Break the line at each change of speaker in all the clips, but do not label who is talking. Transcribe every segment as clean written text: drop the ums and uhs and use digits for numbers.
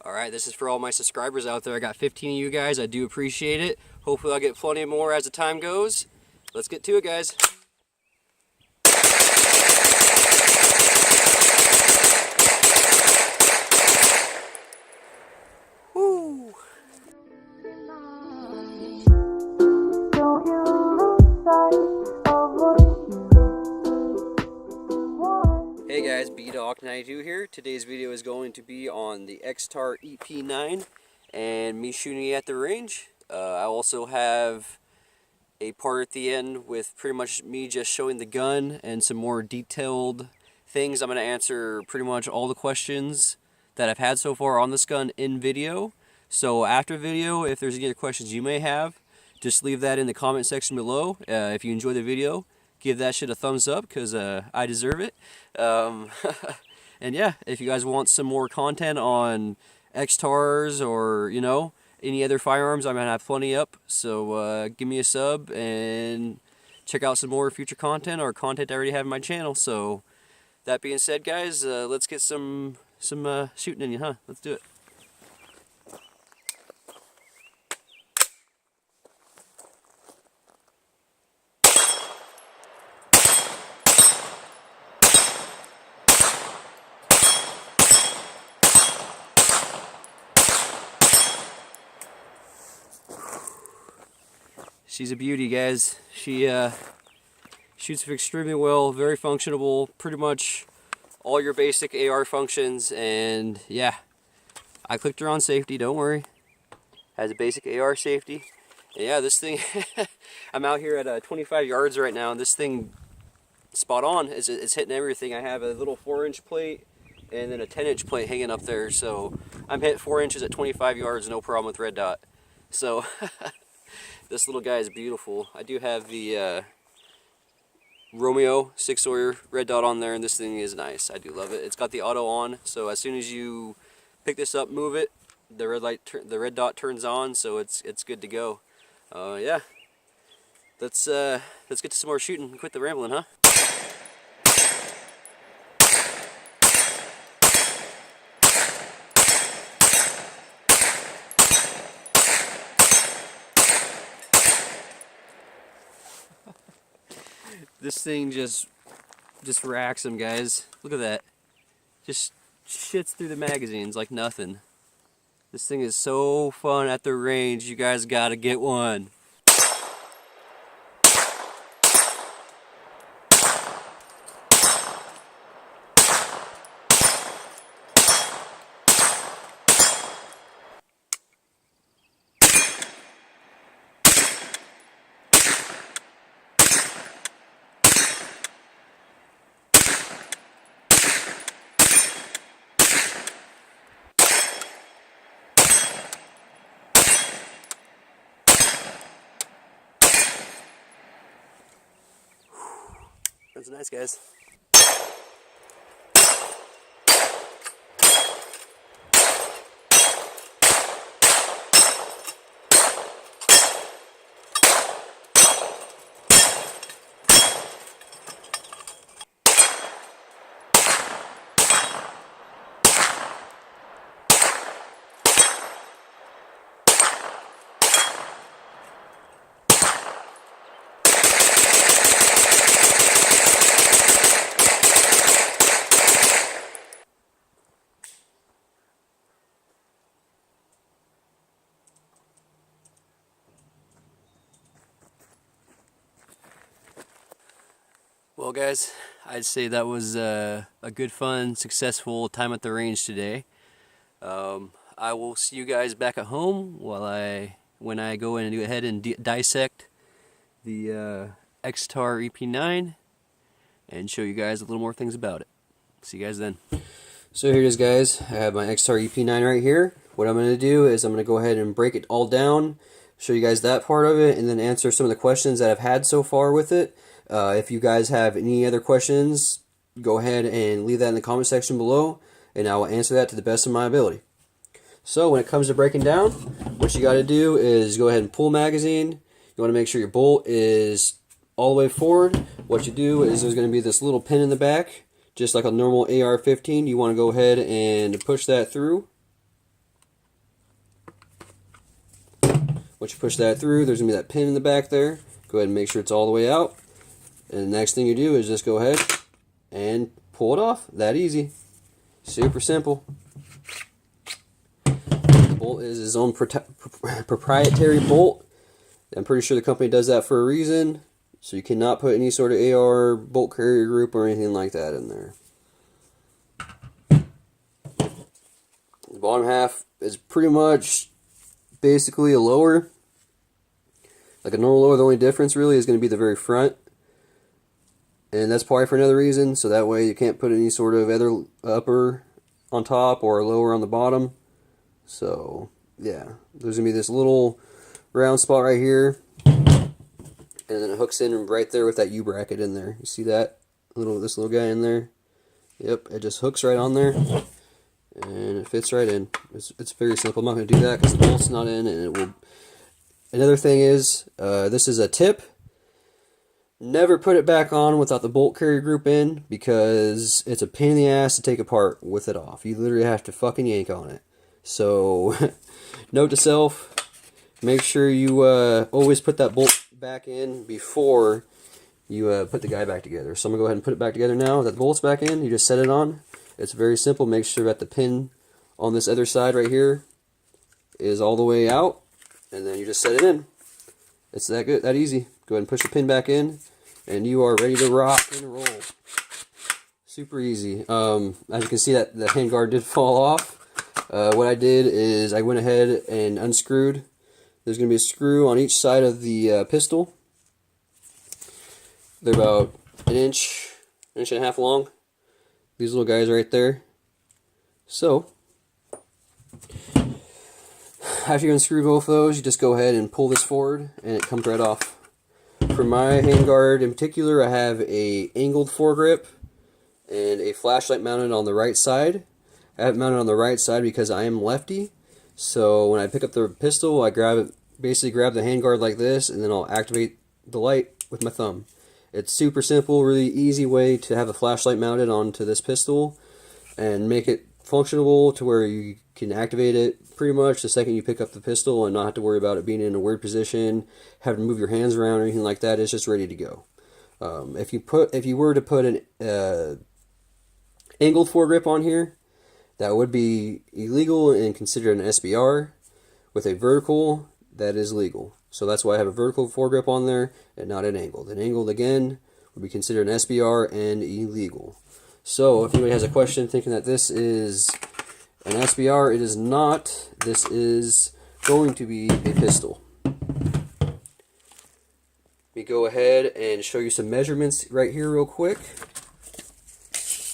Alright, this is for all my subscribers out there. I got 15 of you guys. I do appreciate it. Hopefully I'll get plenty more as the time goes. Let's get to it, guys. Woo! Hey guys, Extar92 here. Today's video is going to be on the Extar Ep9 and me shooting it at the range. I also have a part at the end with pretty much me just showing the gun and some more detailed things. I'm going to answer pretty much all the questions that I've had so far on this gun in video. So after video, if there's any other questions you may have, just leave that in the comment section below. If you enjoy the video, give that shit a thumbs up because I deserve it. And yeah, if you guys want some more content on Extars or, you know, any other firearms, I'm going to have plenty up. So give me a sub and check out some more future content or content I already have in my channel. So that being said, guys, let's get some shooting in you, huh? Let's do it. She's a beauty, guys. She shoots extremely well, very functional, pretty much all your basic AR functions, and yeah, I clicked her on safety, don't worry. Has a basic AR safety. And yeah, this thing, I'm out here at 25 yards right now, and this thing, spot on, it's hitting everything. I have a little 4-inch plate and then a 10-inch plate hanging up there, so I'm hit 4 inches at 25 yards, no problem with red dot. So this little guy is beautiful. I do have the Romeo 6-Sawyer red dot on there, and this thing is nice. I do love it. It's got the auto on, so as soon as you pick this up, move it, the red dot turns on, so it's good to go. Yeah, let's get to some more shooting and quit the rambling, huh? This thing just racks them, guys. Look at that. Just shits through the magazines like nothing. This thing is so fun at the range. You guys gotta get one. That's nice, guys. Well, guys, I'd say that was a good, fun, successful time at the range today. I will see you guys back at home when I go in and go ahead and dissect the Extar Ep9 and show you guys a little more things about it. See you guys then. So here it is, guys. I have my Extar Ep9 right here. What I'm going to do is I'm going to go ahead and break it all down, show you guys that part of it, and then answer some of the questions that I've had so far with it. If you guys have any other questions, go ahead and leave that in the comment section below, and I will answer that to the best of my ability. So when it comes to breaking down, what you got to do is go ahead and pull magazine. You want to make sure your bolt is all the way forward. What you do is there's going to be this little pin in the back, just like a normal AR-15. You want to go ahead and push that through. Once you push that through, there's going to be that pin in the back there. Go ahead and make sure it's all the way out. And the next thing you do is just go ahead and pull it off. That easy. Super simple. The bolt is his own proprietary bolt. I'm pretty sure the company does that for a reason. So you cannot put any sort of AR bolt carrier group or anything like that in there. The bottom half is pretty much basically a lower. Like a normal lower, the only difference really is going to be the very front. And that's probably for another reason, so that way you can't put any sort of other upper on top or lower on the bottom. So, yeah. There's going to be this little round spot right here. And then it hooks in right there with that U-bracket in there. You see that? This little guy in there? Yep, it just hooks right on there. And it fits right in. It's very simple. I'm not going to do that because the bolt's not in, and it will... Another thing is, this is a tip. Never put it back on without the bolt carrier group in, because it's a pain in the ass to take apart with it off. You literally have to fucking yank on it. So, note to self, make sure you always put that bolt back in before you put the guy back together. So I'm going to go ahead and put it back together now. That the bolt's back in, you just set it on. It's very simple. Make sure that the pin on this other side right here is all the way out, and then you just set it in. It's that good, that easy. Go ahead and push the pin back in, and you are ready to rock and roll. Super easy. As you can see, that the handguard did fall off. What I did is I went ahead and unscrewed. There's going to be a screw on each side of the pistol. They're about an inch and a half long. These little guys right there. So, after you unscrew both those, you just go ahead and pull this forward, and it comes right off. For my handguard in particular, I have a angled foregrip and a flashlight mounted on the right side. I have it mounted on the right side because I am lefty. So when I pick up the pistol, I basically grab the handguard like this, and then I'll activate the light with my thumb. It's super simple, really easy way to have a flashlight mounted onto this pistol and make it functional to where you can activate it pretty much the second you pick up the pistol and not have to worry about it being in a weird position, having to move your hands around or anything like that. It's just ready to go. If you were to put an angled foregrip on here, that would be illegal and considered an SBR. With a vertical, that is legal. So that's why I have a vertical foregrip on there and not an angled. An angled, again, would be considered an SBR and illegal. So if anybody has a question thinking that this is an SBR, it is not. This is going to be a pistol. Let me go ahead and show you some measurements right here real quick.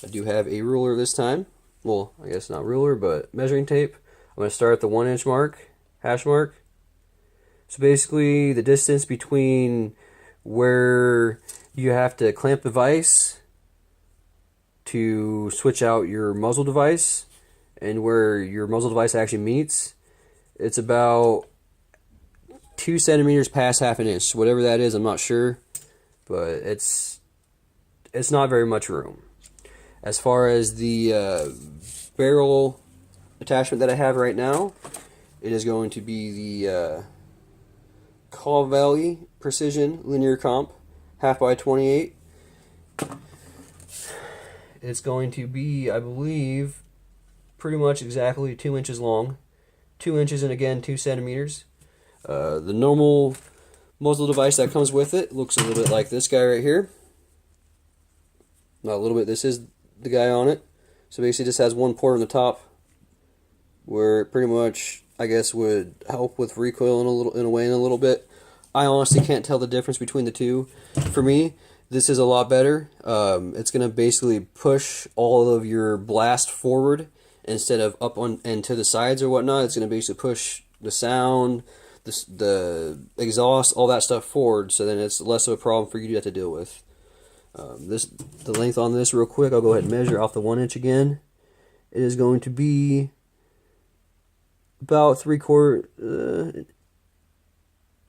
I do have a ruler this time. Well, I guess not ruler, but measuring tape. I'm going to start at the 1 inch mark, hash mark. So basically the distance between where you have to clamp the vise to switch out your muzzle device and where your muzzle device actually meets, it's about 2 centimeters past half an inch. Whatever that is, I'm not sure, but it's not very much room. As far as the barrel attachment that I have right now, it is going to be the Call Valley Precision Linear Comp 1/2x28. It's going to be, I believe, pretty much exactly 2 inches long. 2 inches and again 2 centimeters. The normal muzzle device that comes with it looks a little bit like this guy right here. Not a little bit, this is the guy on it. So basically just has one port on the top where it pretty much, I guess, would help with recoil in a little bit. I honestly can't tell the difference between the two. For me, this is a lot better. It's going to basically push all of your blast forward instead of up on and to the sides or whatnot. It's going to basically push the sound, the exhaust, all that stuff forward, so then it's less of a problem for you to have to deal with. The length on this real quick, I'll go ahead and measure off the 1 inch again. It is going to be about 1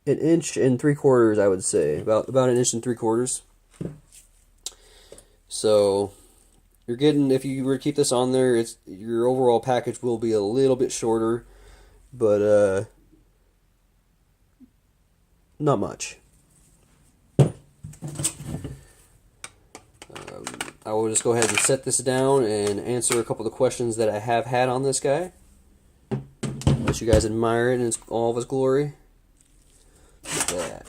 inch and 3/4, I would say. About 1 inch and 3/4. So you're getting, if you were to keep this on there, your overall package will be a little bit shorter, but not much. I will just go ahead and set this down and answer a couple of the questions that I have had on this guy. Let you guys admire it in all of its glory. Look at that.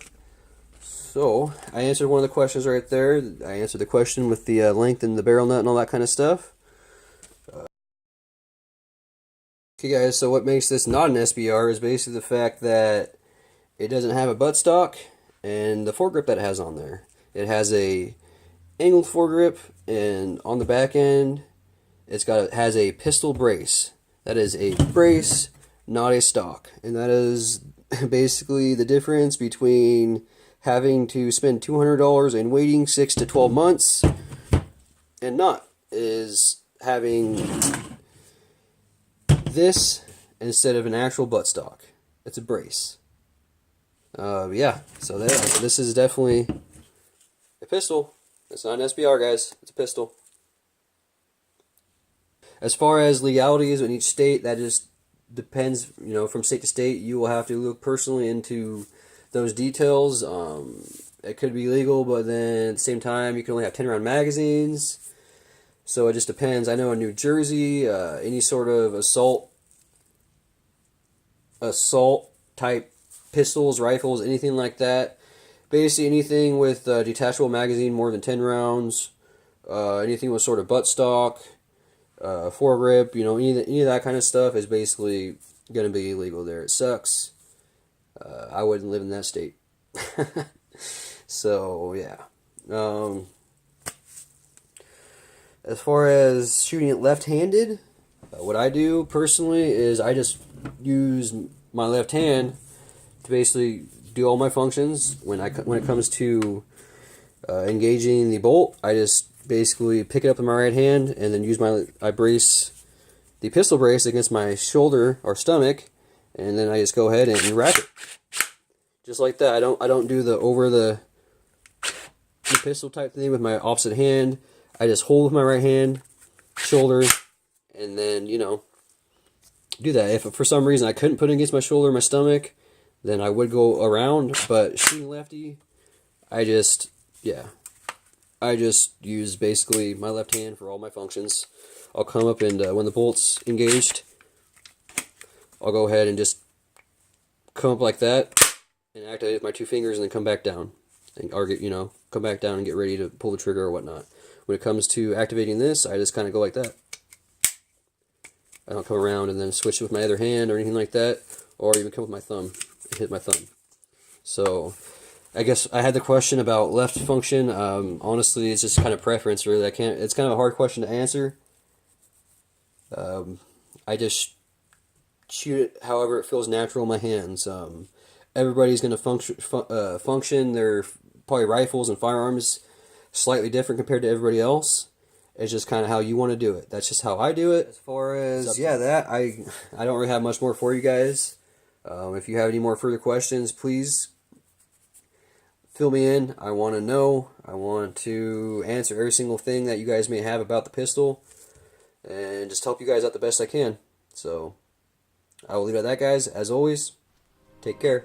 So, I answered one of the questions right there. I answered the question with the length and the barrel nut and all that kind of stuff. Okay guys, so what makes this not an SBR is basically the fact that it doesn't have a buttstock and the foregrip that it has on there. It has a angled foregrip, and on the back end it has a pistol brace. That is a brace, not a stock. And that is basically the difference between having to spend $200 and waiting 6 to 12 months and not, is having this instead of an actual buttstock. It's a brace. Yeah, so this is definitely a pistol. It's not an SBR, guys. It's a pistol. As far as legalities in each state, that just depends, you know, from state to state. You will have to look personally into those details. It could be legal, but then at the same time, you can only have 10-round magazines. So it just depends. I know in New Jersey, any sort of assault type pistols, rifles, anything like that. Basically anything with detachable magazine, more than 10 rounds, anything with sort of buttstock, foregrip, you know, any of that kind of stuff is basically going to be illegal there. It sucks. I wouldn't live in that state. So, yeah. As far as shooting it left-handed, what I do personally is I just use my left hand to basically do all my functions. When it comes to engaging the bolt, I just basically pick it up in my right hand and then I brace the pistol brace against my shoulder or stomach, and then I just go ahead and rack it just like that. I don't do the over the pistol type thing with my opposite hand. I just hold with my right hand, shoulder, and then, you know, do that. If for some reason I couldn't put it against my shoulder or my stomach, then I would go around. But shooting lefty, I just use basically my left hand for all my functions. I'll come up and when the bolt's engaged, I'll go ahead and just come up like that and activate with my two fingers, and then come back down and come back down and get ready to pull the trigger or whatnot. When it comes to activating this, I just kind of go like that. I don't come around and then switch it with my other hand or anything like that, or even come with my thumb and hit my thumb. So I guess I had the question about left function. Honestly, it's just kind of preference, really. It's kind of a hard question to answer. I just shoot it however it feels natural in my hands. Everybody's going to function their probably rifles and firearms slightly different compared to everybody else. It's just kind of how you want to do it. That's just how I do it. As far as I don't really have much more for you guys. If you have any more further questions, please fill me in. I want to know. I want to answer every single thing that you guys may have about the pistol, and just help you guys out the best I can. So I will leave it at that, guys. As always, take care.